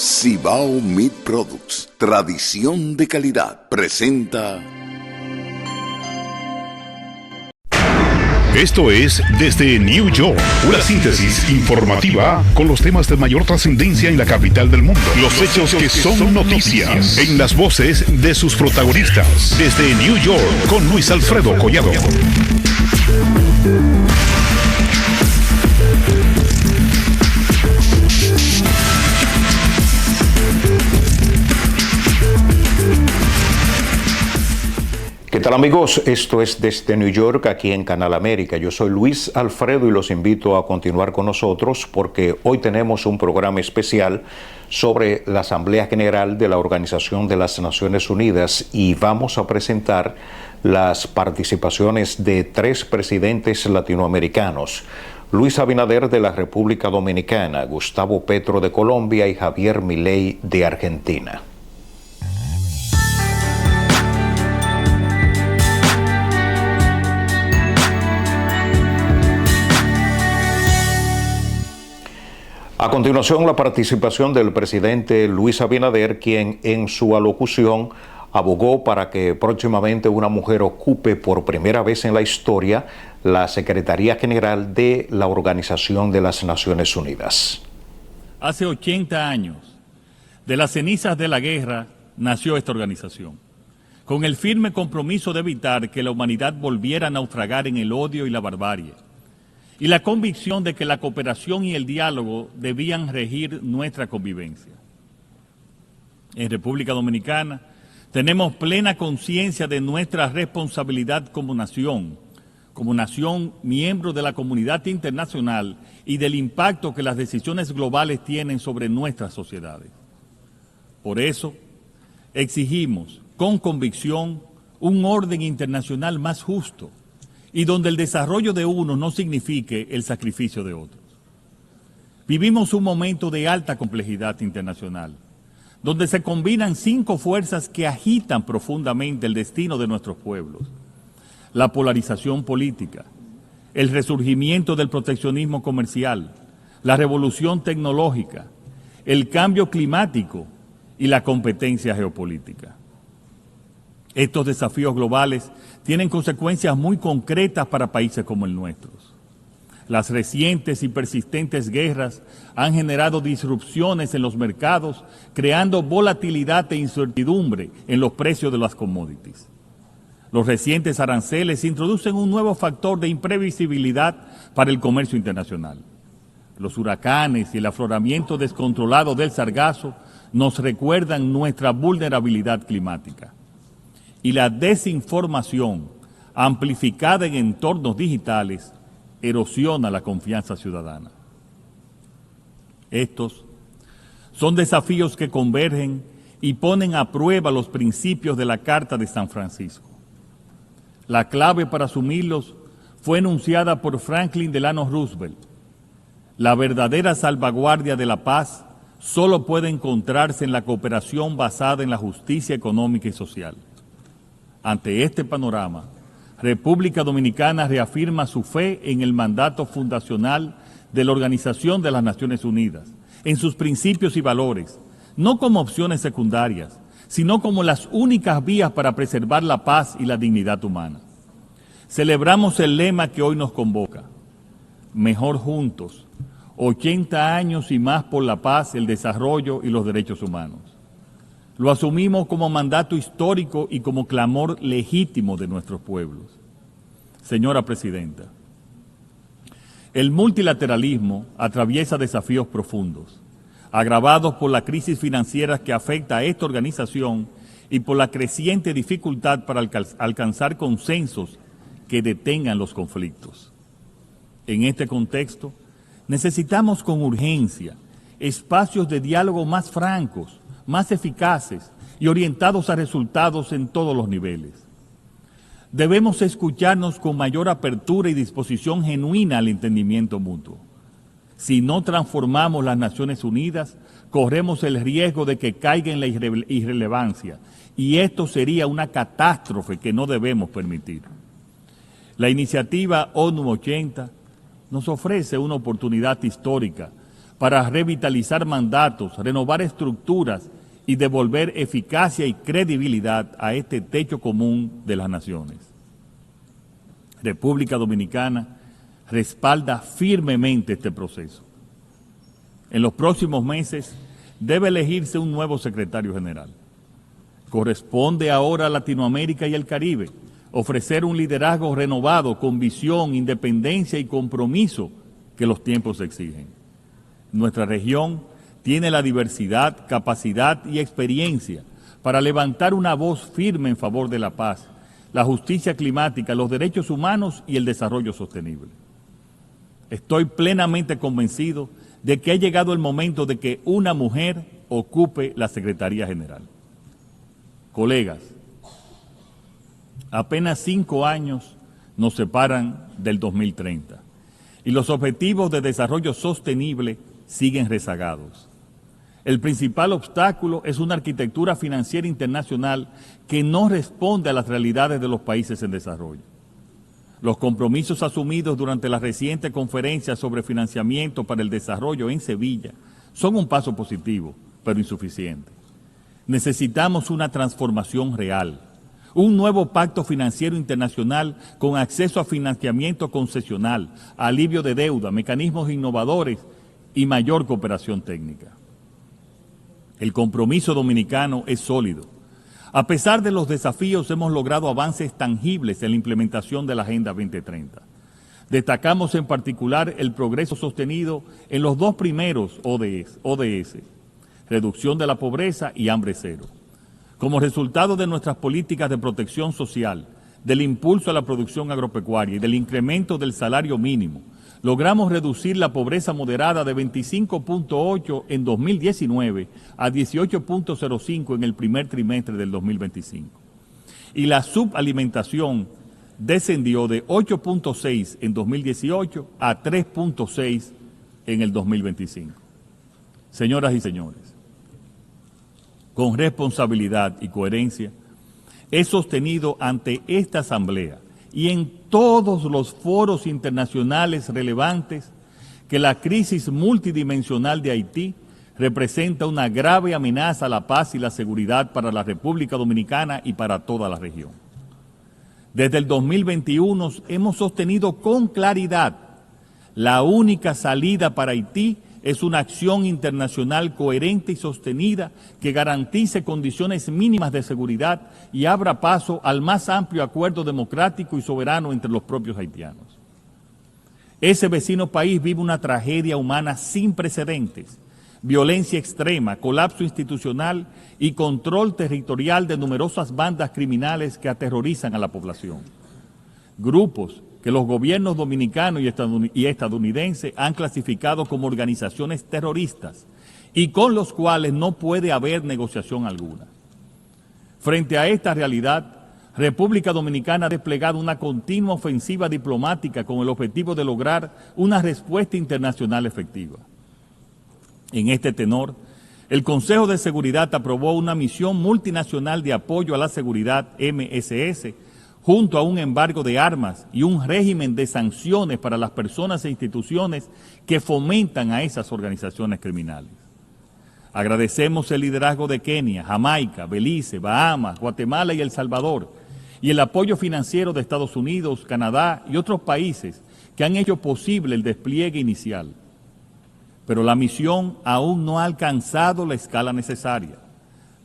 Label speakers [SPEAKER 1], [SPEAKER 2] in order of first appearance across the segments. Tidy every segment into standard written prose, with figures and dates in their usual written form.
[SPEAKER 1] Cibao Meat Products, tradición de calidad, presenta...
[SPEAKER 2] Esto es Desde New York, una síntesis informativa con los temas de mayor trascendencia en la capital del mundo. Los hechos que son noticias en las voces de sus protagonistas. Desde New York, con Luis Alfredo Collado.
[SPEAKER 3] ¿Qué tal, amigos? Esto es Desde New York, aquí en Canal América. Yo soy Luis Alfredo y los invito a continuar con nosotros porque hoy tenemos un programa especial sobre la Asamblea General de la Organización de las Naciones Unidas y vamos a presentar las participaciones de 3 presidentes latinoamericanos: Luis Abinader de la República Dominicana, Gustavo Petro de Colombia y Javier Milei de Argentina. A continuación, la participación del presidente Luis Abinader, quien en su alocución abogó para que próximamente una mujer ocupe por primera vez en la historia la Secretaría General de la Organización de las Naciones Unidas.
[SPEAKER 4] Hace 80 años, de las cenizas de la guerra, nació esta organización, con el firme compromiso de evitar que la humanidad volviera a naufragar en el odio y la barbarie, y la convicción de que la cooperación y el diálogo debían regir nuestra convivencia. En República Dominicana tenemos plena conciencia de nuestra responsabilidad como nación miembro de la comunidad internacional y del impacto que las decisiones globales tienen sobre nuestras sociedades. Por eso, exigimos con convicción un orden internacional más justo, y donde el desarrollo de uno no signifique el sacrificio de otros. Vivimos un momento de alta complejidad internacional, donde se combinan 5 fuerzas que agitan profundamente el destino de nuestros pueblos: la polarización política, el resurgimiento del proteccionismo comercial, la revolución tecnológica, el cambio climático y la competencia geopolítica. Estos desafíos globales tienen consecuencias muy concretas para países como el nuestro. Las recientes y persistentes guerras han generado disrupciones en los mercados, creando volatilidad e incertidumbre en los precios de las commodities. Los recientes aranceles introducen un nuevo factor de imprevisibilidad para el comercio internacional. Los huracanes y el afloramiento descontrolado del sargazo nos recuerdan nuestra vulnerabilidad climática. Y la desinformación, amplificada en entornos digitales, erosiona la confianza ciudadana. Estos son desafíos que convergen y ponen a prueba los principios de la Carta de San Francisco. La clave para asumirlos fue enunciada por Franklin Delano Roosevelt. La verdadera salvaguardia de la paz solo puede encontrarse en la cooperación basada en la justicia económica y social. Ante este panorama, República Dominicana reafirma su fe en el mandato fundacional de la Organización de las Naciones Unidas, en sus principios y valores, no como opciones secundarias, sino como las únicas vías para preservar la paz y la dignidad humana. Celebramos el lema que hoy nos convoca: mejor juntos, 80 años y más por la paz, el desarrollo y los derechos humanos. Lo asumimos como mandato histórico y como clamor legítimo de nuestros pueblos. Señora Presidenta, el multilateralismo atraviesa desafíos profundos, agravados por la crisis financiera que afecta a esta organización y por la creciente dificultad para alcanzar consensos que detengan los conflictos. En este contexto, necesitamos con urgencia espacios de diálogo más francos, más eficaces y orientados a resultados en todos los niveles. Debemos escucharnos con mayor apertura y disposición genuina al entendimiento mutuo. Si no transformamos las Naciones Unidas, corremos el riesgo de que caiga en la irrelevancia, y esto sería una catástrofe que no debemos permitir. La iniciativa ONU 80 nos ofrece una oportunidad histórica para revitalizar mandatos, renovar estructuras y devolver eficacia y credibilidad a este techo común de las naciones. República Dominicana respalda firmemente este proceso. En los próximos meses debe elegirse un nuevo secretario general. Corresponde ahora a Latinoamérica y el Caribe ofrecer un liderazgo renovado con visión, independencia y compromiso que los tiempos exigen. Nuestra región tiene la diversidad, capacidad y experiencia para levantar una voz firme en favor de la paz, la justicia climática, los derechos humanos y el desarrollo sostenible. Estoy plenamente convencido de que ha llegado el momento de que una mujer ocupe la Secretaría General. Colegas, apenas 5 años nos separan del 2030 y los objetivos de desarrollo sostenible siguen rezagados. El principal obstáculo es una arquitectura financiera internacional que no responde a las realidades de los países en desarrollo. Los compromisos asumidos durante la reciente conferencia sobre financiamiento para el desarrollo en Sevilla son un paso positivo, pero insuficiente. Necesitamos una transformación real, un nuevo pacto financiero internacional con acceso a financiamiento concesional, alivio de deuda, mecanismos innovadores y mayor cooperación técnica. El compromiso dominicano es sólido. A pesar de los desafíos, hemos logrado avances tangibles en la implementación de la Agenda 2030. Destacamos en particular el progreso sostenido en los 2 primeros ODS, reducción de la pobreza y hambre cero. Como resultado de nuestras políticas de protección social, del impulso a la producción agropecuaria y del incremento del salario mínimo, logramos reducir la pobreza moderada de 25.8 en 2019 a 18.05 en el primer trimestre del 2025. Y la subalimentación descendió de 8.6 en 2018 a 3.6 en el 2025. Señoras y señores, con responsabilidad y coherencia, he sostenido ante esta Asamblea y en todos los foros internacionales relevantes que la crisis multidimensional de Haití representa una grave amenaza a la paz y la seguridad para la República Dominicana y para toda la región. Desde el 2021 hemos sostenido con claridad la única salida para Haití es una acción internacional coherente y sostenida que garantice condiciones mínimas de seguridad y abra paso al más amplio acuerdo democrático y soberano entre los propios haitianos. Ese vecino país vive una tragedia humana sin precedentes, violencia extrema, colapso institucional y control territorial de numerosas bandas criminales que aterrorizan a la población. Grupos que los gobiernos dominicanos y estadounidenses han clasificado como organizaciones terroristas y con los cuales no puede haber negociación alguna. Frente a esta realidad, República Dominicana ha desplegado una continua ofensiva diplomática con el objetivo de lograr una respuesta internacional efectiva. En este tenor, el Consejo de Seguridad aprobó una misión multinacional de apoyo a la seguridad MSS, junto a un embargo de armas y un régimen de sanciones para las personas e instituciones que fomentan a esas organizaciones criminales. Agradecemos el liderazgo de Kenia, Jamaica, Belice, Bahamas, Guatemala y El Salvador, y el apoyo financiero de Estados Unidos, Canadá y otros países que han hecho posible el despliegue inicial. Pero la misión aún no ha alcanzado la escala necesaria,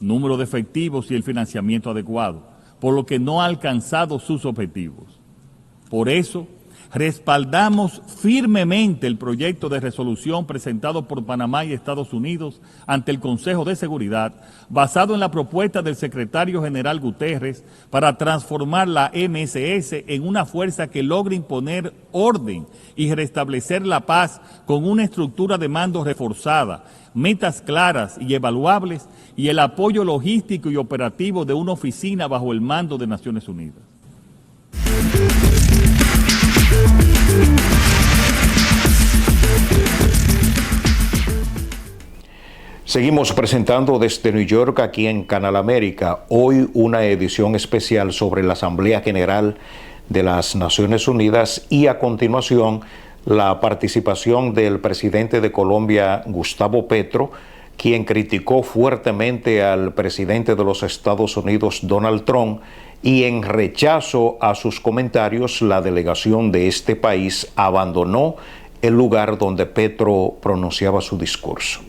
[SPEAKER 4] número de efectivos y el financiamiento adecuado, por lo que no ha alcanzado sus objetivos. Por eso, respaldamos firmemente el proyecto de resolución presentado por Panamá y Estados Unidos ante el Consejo de Seguridad, basado en la propuesta del secretario general Guterres para transformar la MSS en una fuerza que logre imponer orden y restablecer la paz con una estructura de mando reforzada, metas claras y evaluables y el apoyo logístico y operativo de una oficina bajo el mando de Naciones Unidas.
[SPEAKER 3] Seguimos presentando desde New York, aquí en Canal América, hoy una edición especial sobre la Asamblea General de las Naciones Unidas y a continuación la participación del presidente de Colombia, Gustavo Petro, quien criticó fuertemente al presidente de los Estados Unidos, Donald Trump, y en rechazo a sus comentarios, la delegación de este país abandonó el lugar donde Petro pronunciaba su discurso.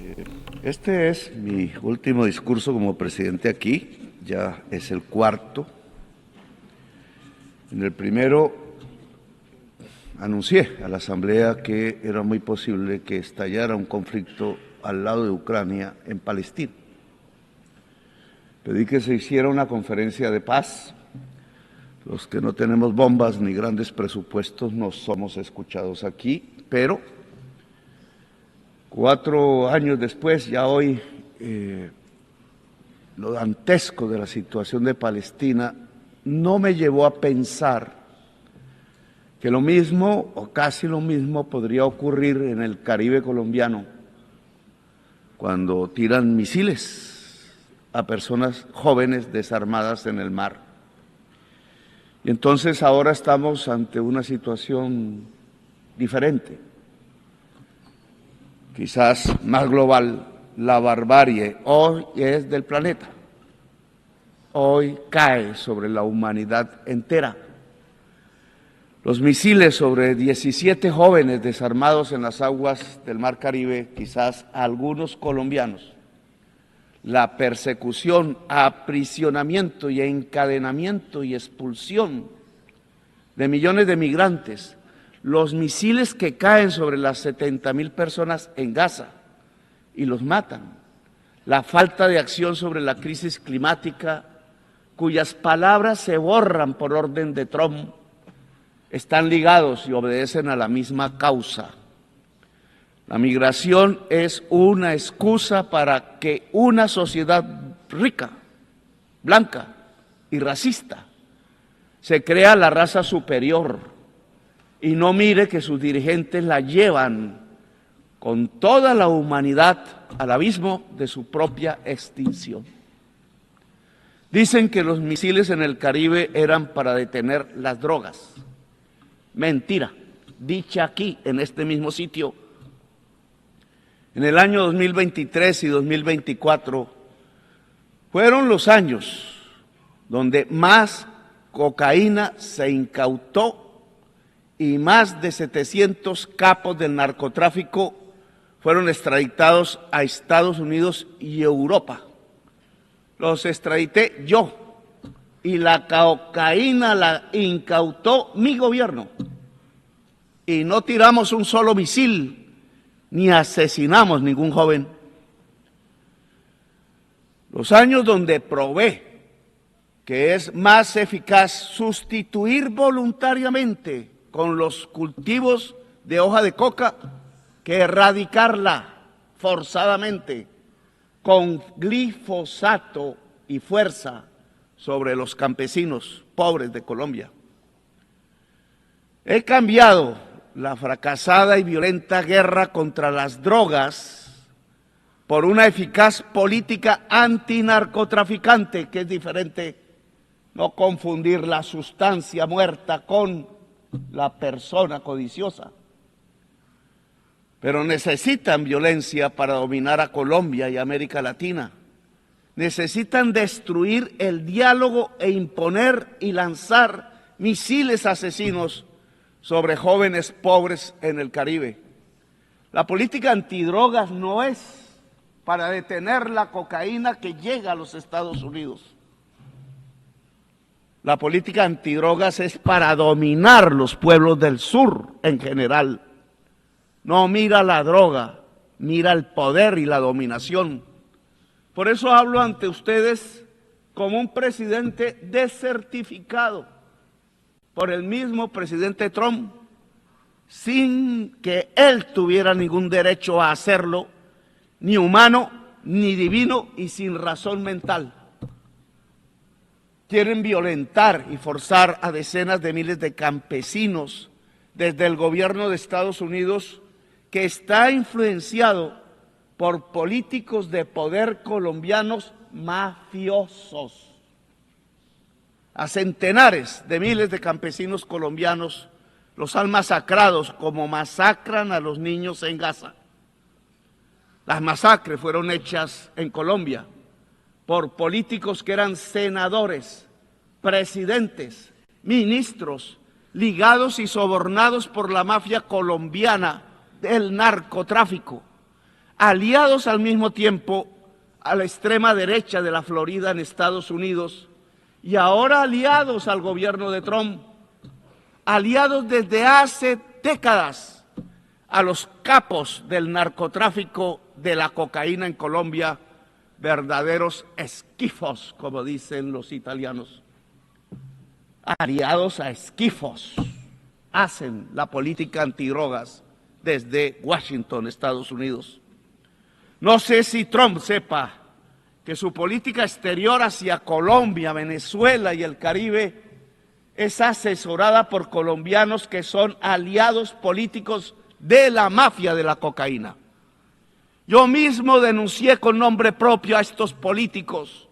[SPEAKER 5] Este es mi último discurso como presidente aquí, ya es el cuarto. En el primero anuncié a la Asamblea que era muy posible que estallara un conflicto al lado de Ucrania en Palestina. Pedí que se hiciera una conferencia de paz. Los que no tenemos bombas ni grandes presupuestos no somos escuchados aquí, pero 4 años después, ya hoy, lo dantesco de la situación de Palestina no me llevó a pensar que lo mismo o casi lo mismo podría ocurrir en el Caribe colombiano cuando tiran misiles a personas jóvenes desarmadas en el mar. Y entonces ahora estamos ante una situación diferente, quizás más global. La barbarie hoy es del planeta, hoy cae sobre la humanidad entera. Los misiles sobre 17 jóvenes desarmados en las aguas del Mar Caribe, quizás algunos colombianos, la persecución, aprisionamiento y encadenamiento y expulsión de millones de migrantes, los misiles que caen sobre las 70.000 personas en Gaza y los matan, la falta de acción sobre la crisis climática, cuyas palabras se borran por orden de Trump, están ligados y obedecen a la misma causa. La migración es una excusa para que una sociedad rica, blanca y racista se crea la raza superior y no mire que sus dirigentes la llevan con toda la humanidad al abismo de su propia extinción. Dicen que los misiles en el Caribe eran para detener las drogas. Mentira, dicha aquí, en este mismo sitio. En el año 2023 y 2024 fueron los años donde más cocaína se incautó y más de 700 capos del narcotráfico fueron extraditados a Estados Unidos y Europa. Los extradité yo. Y la cocaína la incautó mi gobierno. Y no tiramos un solo misil, ni asesinamos ningún joven. Los años donde probé que es más eficaz sustituir voluntariamente con los cultivos de hoja de coca que erradicarla forzadamente con glifosato y fuerza sobre los campesinos pobres de Colombia. He cambiado la fracasada y violenta guerra contra las drogas por una eficaz política antinarcotraficante, que es diferente, no confundir la sustancia muerta con la persona codiciosa. Pero necesitan violencia para dominar a Colombia y América Latina. Necesitan destruir el diálogo e imponer y lanzar misiles asesinos sobre jóvenes pobres en el Caribe. La política antidrogas no es para detener la cocaína que llega a los Estados Unidos. La política antidrogas es para dominar los pueblos del sur en general. No mira la droga, mira el poder y la dominación. Por eso hablo ante ustedes como un presidente desertificado por el mismo presidente Trump, sin que él tuviera ningún derecho a hacerlo, ni humano, ni divino y sin razón mental. Quieren violentar y forzar a decenas de miles de campesinos desde el gobierno de Estados Unidos, que está influenciado por políticos de poder colombianos mafiosos. A centenares de miles de campesinos colombianos los han masacrado como masacran a los niños en Gaza. Las masacres fueron hechas en Colombia por políticos que eran senadores, presidentes, ministros, ligados y sobornados por la mafia colombiana del narcotráfico, aliados al mismo tiempo a la extrema derecha de la Florida en Estados Unidos y ahora aliados al gobierno de Trump, aliados desde hace décadas a los capos del narcotráfico de la cocaína en Colombia, verdaderos esquifos, como dicen los italianos. Aliados a esquifos, hacen la política antidrogas desde Washington, Estados Unidos. No sé si Trump sepa que su política exterior hacia Colombia, Venezuela y el Caribe es asesorada por colombianos que son aliados políticos de la mafia de la cocaína. Yo mismo denuncié con nombre propio a estos políticos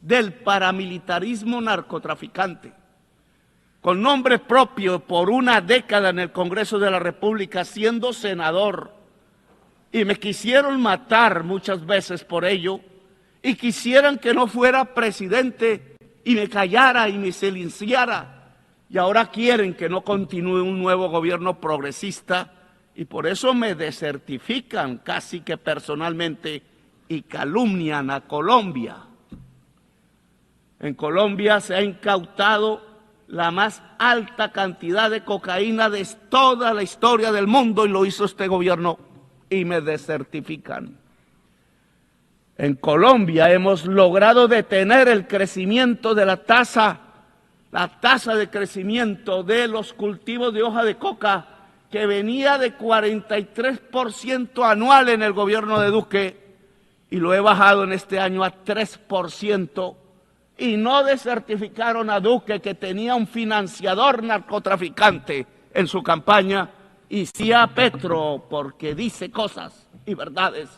[SPEAKER 5] del paramilitarismo narcotraficante. Con nombre propio por una década en el Congreso de la República siendo senador. Y me quisieron matar muchas veces por ello. Y quisieran que no fuera presidente y me callara y me silenciara. Y ahora quieren que no continúe un nuevo gobierno progresista. Y por eso me desertifican casi que personalmente y calumnian a Colombia. En Colombia se ha incautado la más alta cantidad de cocaína de toda la historia del mundo y lo hizo este gobierno y me desertifican. En Colombia hemos logrado detener el crecimiento de la tasa de crecimiento de los cultivos de hoja de coca que venía de 43% anual en el gobierno de Duque y lo he bajado en este año a 3%. Y no desertificaron a Duque, que tenía un financiador narcotraficante en su campaña, y sí a Petro, porque dice cosas y verdades.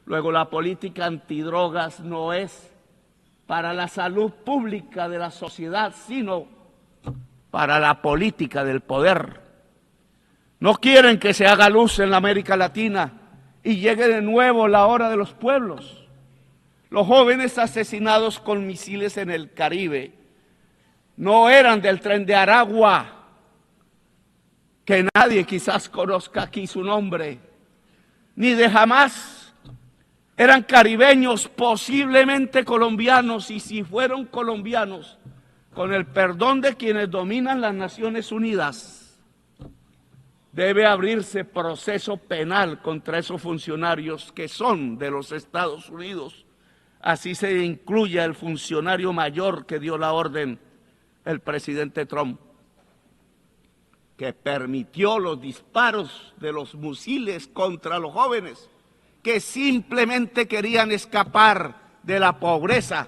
[SPEAKER 5] Luego, la política antidrogas no es para la salud pública de la sociedad, sino para la política del poder. No quieren que se haga luz en la América Latina y llegue de nuevo la hora de los pueblos. Los jóvenes asesinados con misiles en el Caribe no eran del Tren de Aragua, que nadie quizás conozca aquí su nombre, ni de Hamas. Eran caribeños, posiblemente colombianos, y si fueron colombianos, con el perdón de quienes dominan las Naciones Unidas, debe abrirse proceso penal contra esos funcionarios que son de los Estados Unidos. Así se incluye el funcionario mayor que dio la orden, el presidente Trump, que permitió los disparos de los misiles contra los jóvenes que simplemente querían escapar de la pobreza.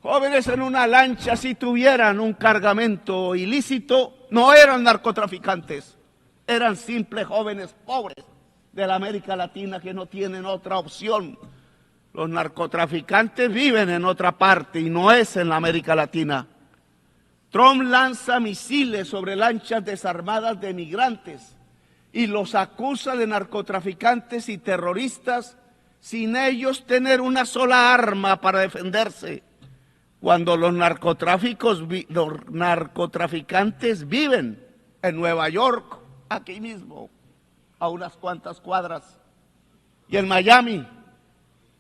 [SPEAKER 5] Jóvenes en una lancha, si tuvieran un cargamento ilícito, no eran narcotraficantes, eran simples jóvenes pobres de la América Latina que no tienen otra opción. Los narcotraficantes viven en otra parte y no es en la América Latina. Trump lanza misiles sobre lanchas desarmadas de migrantes y los acusa de narcotraficantes y terroristas sin ellos tener una sola arma para defenderse, cuando los narcotraficantes viven en Nueva York, aquí mismo, a unas cuantas cuadras, y en Miami,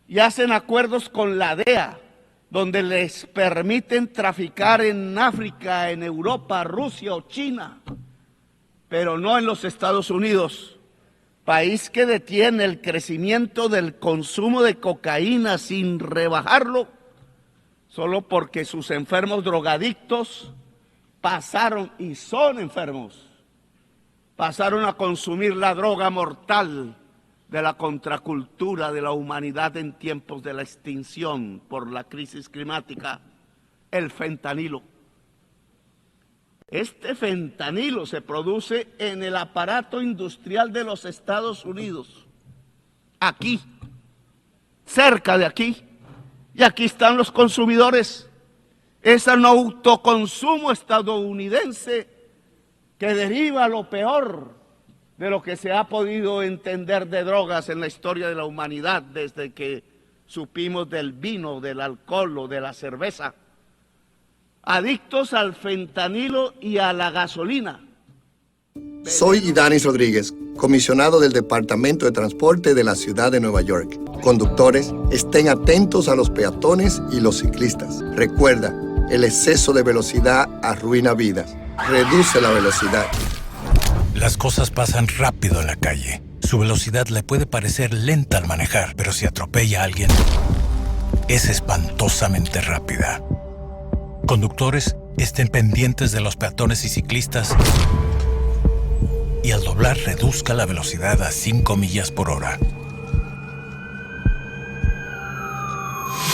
[SPEAKER 5] y hacen acuerdos con la DEA, donde les permiten traficar en África, en Europa, Rusia o China, pero no en los Estados Unidos, país que detiene el crecimiento del consumo de cocaína sin rebajarlo, solo porque sus enfermos drogadictos pasaron, y son enfermos, pasaron a consumir la droga mortal de la contracultura de la humanidad en tiempos de la extinción por la crisis climática, el fentanilo. Este fentanilo se produce en el aparato industrial de los Estados Unidos, aquí, cerca de aquí, y aquí están los consumidores. Es un autoconsumo estadounidense que deriva lo peor de lo que se ha podido entender de drogas en la historia de la humanidad desde que supimos del vino, del alcohol o de la cerveza. Adictos al fentanilo y a la gasolina.
[SPEAKER 6] Soy Idanis Rodríguez, comisionado del Departamento de Transporte de la Ciudad de Nueva York. Conductores, estén atentos a los peatones y los ciclistas. Recuerda, el exceso de velocidad arruina vidas. Reduce la velocidad.
[SPEAKER 7] Las cosas pasan rápido en la calle. Su velocidad le puede parecer lenta al manejar, pero si atropella a alguien, es espantosamente rápida. Conductores, estén pendientes de los peatones y ciclistas y al doblar reduzca la velocidad a 5 millas por hora.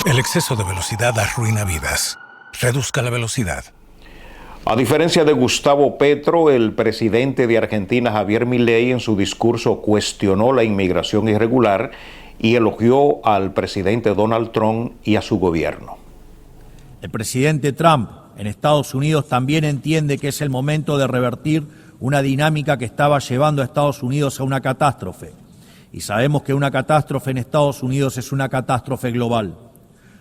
[SPEAKER 7] El exceso de velocidad arruina vidas. Reduzca la velocidad.
[SPEAKER 3] A diferencia de Gustavo Petro, el presidente de Argentina, Javier Milei, en su discurso cuestionó la inmigración irregular y elogió al presidente Donald Trump y a su gobierno.
[SPEAKER 8] El presidente Trump en Estados Unidos también entiende que es el momento de revertir una dinámica que estaba llevando a Estados Unidos a una catástrofe. Y sabemos que una catástrofe en Estados Unidos es una catástrofe global.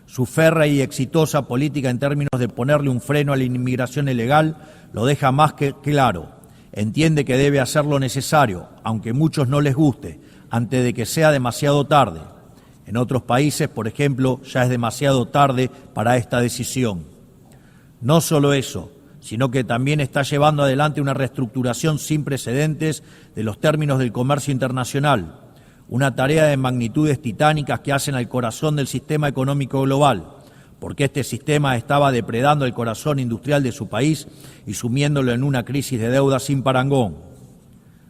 [SPEAKER 8] Su férrea y exitosa política en términos de ponerle un freno a la inmigración ilegal lo deja más que claro. Entiende que debe hacer lo necesario, aunque a muchos no les guste, antes de que sea demasiado tarde. En otros países, por ejemplo, ya es demasiado tarde para esta decisión. No solo eso, sino que también está llevando adelante una reestructuración sin precedentes de los términos del comercio internacional, una tarea de magnitudes titánicas que hacen al corazón del sistema económico global, porque este sistema estaba depredando el corazón industrial de su país y sumiéndolo en una crisis de deuda sin parangón.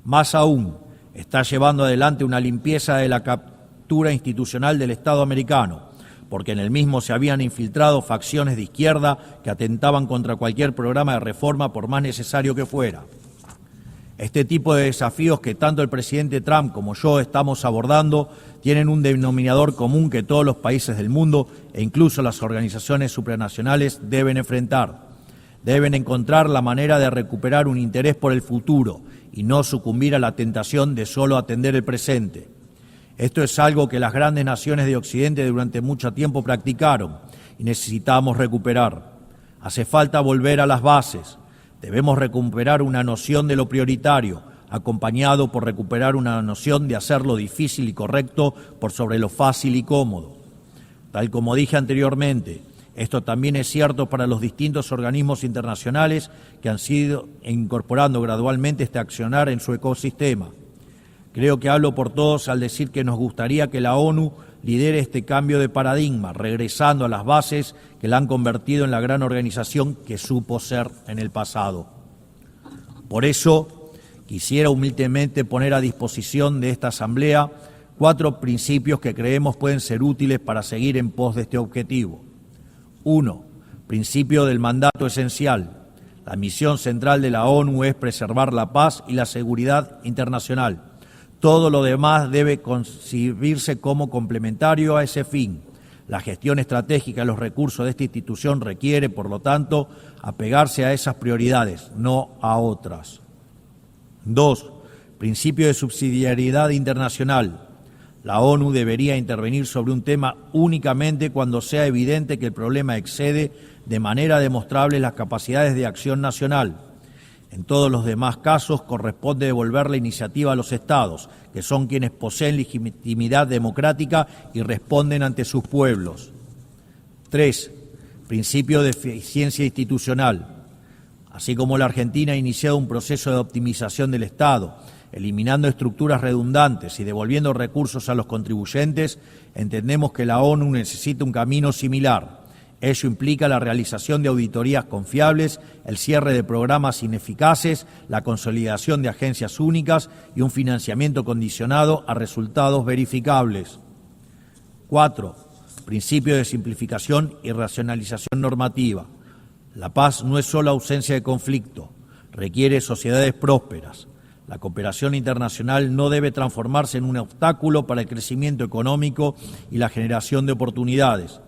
[SPEAKER 8] Más aún, está llevando adelante una limpieza de la captura institucional del Estado americano, porque en el mismo se habían infiltrado facciones de izquierda que atentaban contra cualquier programa de reforma por más necesario que fuera. Este tipo de desafíos que tanto el presidente Trump como yo estamos abordando tienen un denominador común que todos los países del mundo e incluso las organizaciones supranacionales deben enfrentar. Deben encontrar la manera de recuperar un interés por el futuro y no sucumbir a la tentación de solo atender el presente. Esto es algo que las grandes naciones de Occidente durante mucho tiempo practicaron y necesitamos recuperar. Hace falta volver a las bases. Debemos recuperar una noción de lo prioritario, acompañado por recuperar una noción de hacer lo difícil y correcto por sobre lo fácil y cómodo. Tal como dije anteriormente, esto también es cierto para los distintos organismos internacionales que han sido incorporando gradualmente este accionar en su ecosistema. Creo que hablo por todos al decir que nos gustaría que la ONU lidere este cambio de paradigma, regresando a las bases que la han convertido en la gran organización que supo ser en el pasado. Por eso, quisiera humildemente poner a disposición de esta Asamblea 4 principios que creemos pueden ser útiles para seguir en pos de este objetivo. 1. Principio del mandato esencial. La misión central de la ONU es preservar la paz y la seguridad internacional. Todo lo demás debe concebirse como complementario a ese fin. La gestión estratégica de los recursos de esta institución requiere, por lo tanto, apegarse a esas prioridades, no a otras. 2. Principio de subsidiariedad internacional. La ONU debería intervenir sobre un tema únicamente cuando sea evidente que el problema excede de manera demostrable las capacidades de acción nacional. En todos los demás casos corresponde devolver la iniciativa a los Estados, que son quienes poseen legitimidad democrática y responden ante sus pueblos. 3. Principio de eficiencia institucional. Así como la Argentina ha iniciado un proceso de optimización del Estado, eliminando estructuras redundantes y devolviendo recursos a los contribuyentes, entendemos que la ONU necesita un camino similar. Ello implica la realización de auditorías confiables, el cierre de programas ineficaces, la consolidación de agencias únicas y un financiamiento condicionado a resultados verificables. 4. Principio de simplificación y racionalización normativa. La paz no es solo ausencia de conflicto, requiere sociedades prósperas. La cooperación internacional no debe transformarse en un obstáculo para el crecimiento económico y la generación de oportunidades.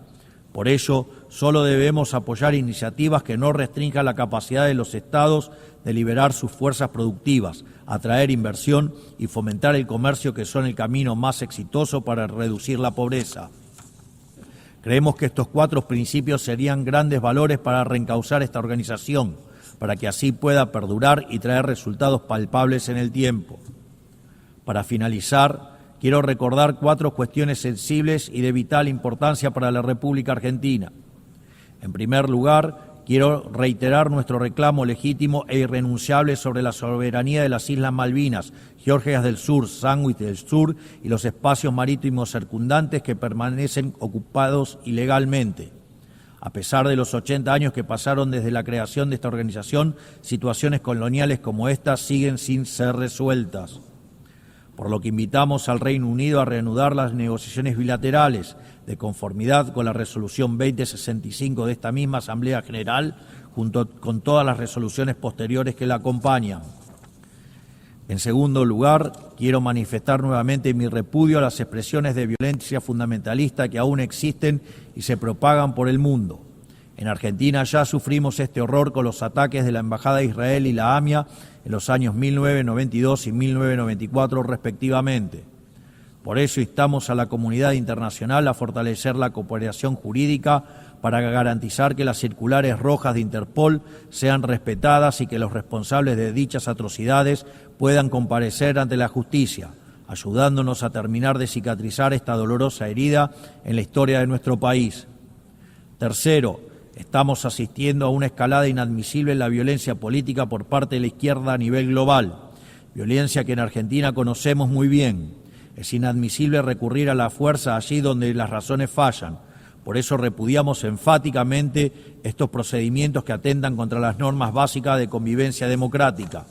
[SPEAKER 8] Por ello, solo debemos apoyar iniciativas que no restrinjan la capacidad de los estados de liberar sus fuerzas productivas, atraer inversión y fomentar el comercio, que son el camino más exitoso para reducir la pobreza. Creemos que estos 4 principios serían grandes valores para reencauzar esta organización, para que así pueda perdurar y traer resultados palpables en el tiempo. Para finalizar, quiero recordar 4 cuestiones sensibles y de vital importancia para la República Argentina. En primer lugar, quiero reiterar nuestro reclamo legítimo e irrenunciable sobre la soberanía de las Islas Malvinas, Georgias del Sur, Sandwich del Sur y los espacios marítimos circundantes que permanecen ocupados ilegalmente. A pesar de los 80 años que pasaron desde la creación de esta organización, situaciones coloniales como esta siguen sin ser resueltas. Por lo que invitamos al Reino Unido a reanudar las negociaciones bilaterales de conformidad con la resolución 2065 de esta misma Asamblea General, junto con todas las resoluciones posteriores que la acompañan. En segundo lugar, quiero manifestar nuevamente mi repudio a las expresiones de violencia fundamentalista que aún existen y se propagan por el mundo. En Argentina ya sufrimos este horror con los ataques de la Embajada de Israel y la AMIA en los años 1992 y 1994 respectivamente. Por eso instamos a la comunidad internacional a fortalecer la cooperación jurídica para garantizar que las circulares rojas de Interpol sean respetadas y que los responsables de dichas atrocidades puedan comparecer ante la justicia, ayudándonos a terminar de cicatrizar esta dolorosa herida en la historia de nuestro país. Tercero, estamos asistiendo a una escalada inadmisible en la violencia política por parte de la izquierda a nivel global, violencia que en Argentina conocemos muy bien. Es inadmisible recurrir a la fuerza allí donde las razones fallan. Por eso repudiamos enfáticamente estos procedimientos que atentan contra las normas básicas de convivencia democrática.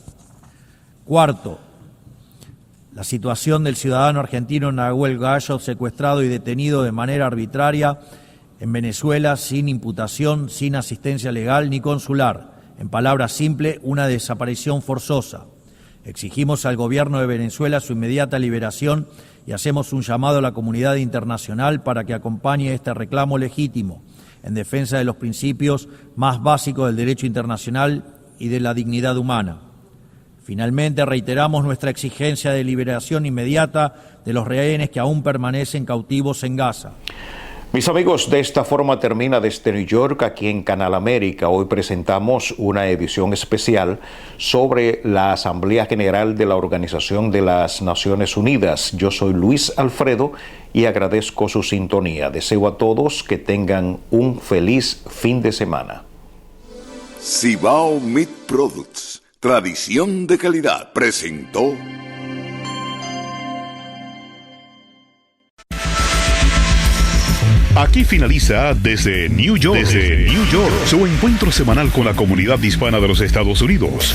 [SPEAKER 8] Cuarto, la situación del ciudadano argentino Nahuel Gallo, secuestrado y detenido de manera arbitraria en Venezuela sin imputación, sin asistencia legal ni consular. En palabras simples, una desaparición forzosa. Exigimos al gobierno de Venezuela su inmediata liberación y hacemos un llamado a la comunidad internacional para que acompañe este reclamo legítimo en defensa de los principios más básicos del derecho internacional y de la dignidad humana. Finalmente, reiteramos nuestra exigencia de liberación inmediata de los rehenes que aún permanecen cautivos en Gaza.
[SPEAKER 3] Mis amigos, de esta forma termina desde New York, aquí en Canal América. Hoy presentamos una edición especial sobre la Asamblea General de la Organización de las Naciones Unidas. Yo soy Luis Alfredo y agradezco su sintonía. Deseo a todos que tengan un feliz fin de semana.
[SPEAKER 1] Cibao Meat Products, tradición de calidad, presentó...
[SPEAKER 2] Aquí finaliza Desde New York, su encuentro semanal con la comunidad hispana de los Estados Unidos.